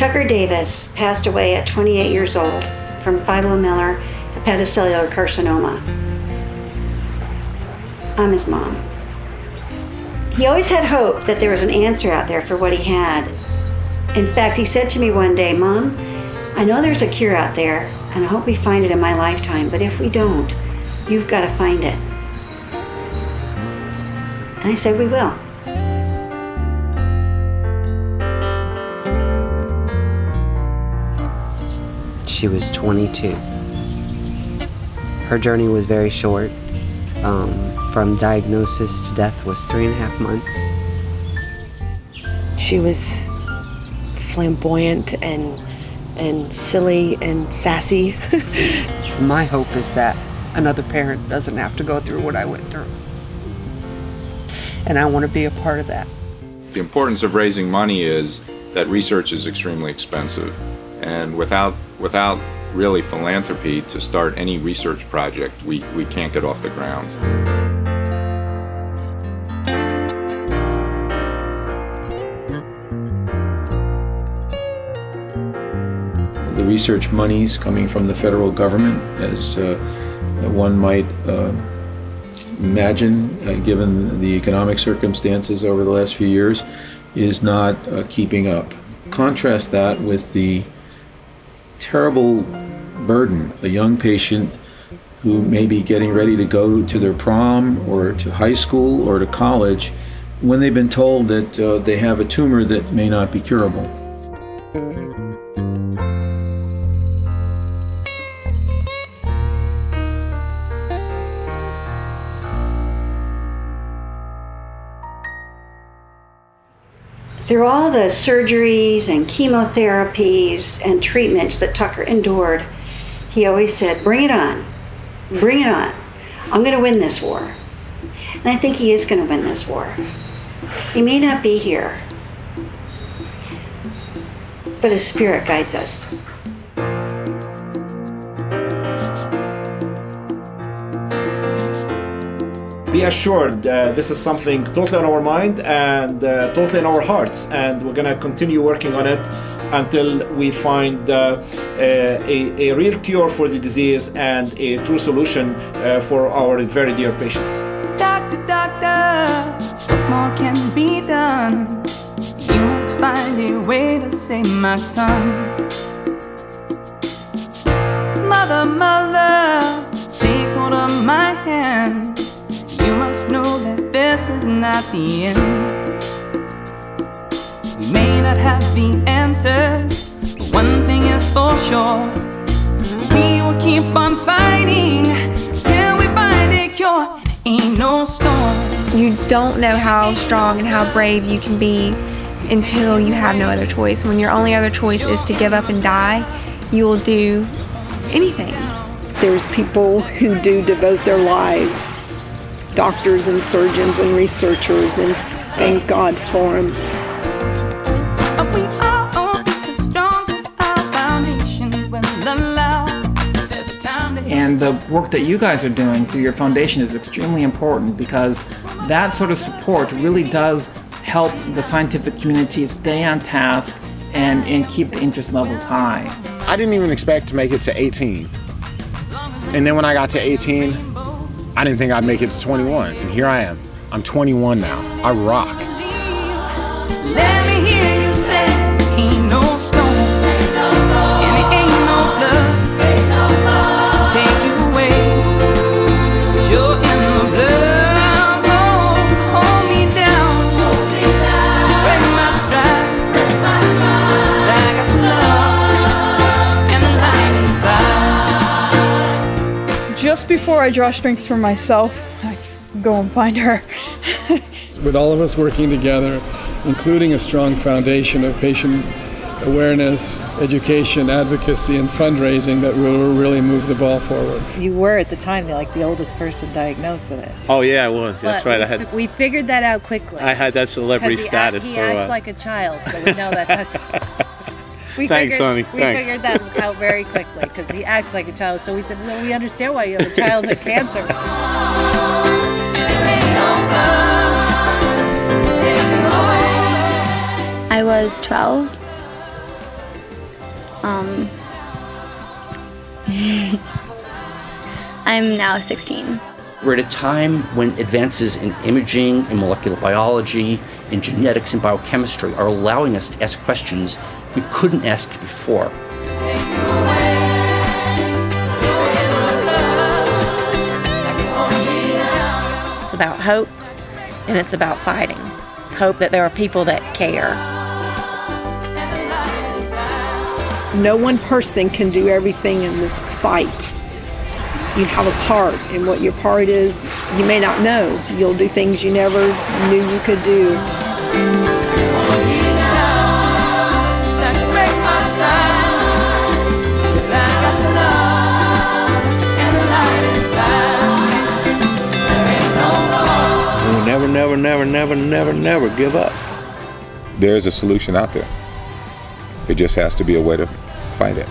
Tucker Davis passed away at 28 years old from fibrolamellar hepatocellular carcinoma. I'm his mom. He always had hope that there was an answer out there for what he had. In fact, he said to me one day, "Mom, I know there's a cure out there, and I hope we find it in my lifetime, but if we don't, you've got to find it." And I said, "We will." She was 22. Her journey was very short. From diagnosis to death was 3.5 months. She was flamboyant and silly and sassy. My hope is that another parent doesn't have to go through what I went through. And I want to be a part of that. The importance of raising money is that research is extremely expensive. And without really philanthropy to start any research project, we can't get off the ground. The research monies coming from the federal government, as one might imagine, given the economic circumstances over the last few years, is not keeping up. Contrast that with the terrible burden a young patient who may be getting ready to go to their prom or to high school or to college when they've been told that they have a tumor that may not be curable. Through all the surgeries and chemotherapies and treatments that Tucker endured, he always said, "Bring it on, bring it on. I'm going to win this war." And I think he is going to win this war. He may not be here, but his spirit guides us. Be assured, this is something totally on our mind and totally in our hearts, and we're going to continue working on it until we find a real cure for the disease and a true solution for our very dear patients. Doctor, doctor, what more can be done? You must find a way to save my son. Mother, mother, take hold of my hand. You must know that this is not the end. We may not have the answers, but one thing is for sure. We will keep on fighting till we find a cure. Ain't no storm. You don't know how strong and how brave you can be until you have no other choice. When your only other choice is to give up and die, you will do anything. There's people who do devote their lives, doctors and surgeons and researchers, and thank God for them. We are the strongest, our foundation will allow. There's a time to... And the work that you guys are doing through your foundation is extremely important, because that sort of support really does help the scientific community stay on task and keep the interest levels high. I didn't even expect to make it to 18. And then when I got to 18, I didn't think I'd make it to 21, and here I am. I'm 21 now. I rock. Let me hear you say, ain't no storm, and it ain't no blood, take you away, 'cause you're in the blood. Oh, hold me down, break my stride, 'cause I got love and the light inside. Just before I draw strength for myself, I go and find her. With all of us working together, including a strong foundation of patient awareness, education, advocacy, and fundraising, that will really move the ball forward. You were at the time like the oldest person diagnosed with it. Oh yeah, I was. That's right. We figured that out quickly. I had that celebrity status he for a while. acts like a child, so we know that that's... Thanks, honey. We figured that out very quickly, because he acts like a child. So we said, well, we understand why you have a childhood cancer. I was 12, I'm now 16. We're at a time when advances in imaging, in molecular biology, in genetics and biochemistry are allowing us to ask questions we couldn't ask before. It's about hope, and it's about fighting. Hope that there are people that care. No one person can do everything in this fight. You have a part, and what your part is, you may not know. You'll do things you never knew you could do. Never give up. There's a solution out there. It just has to be a way to fight it.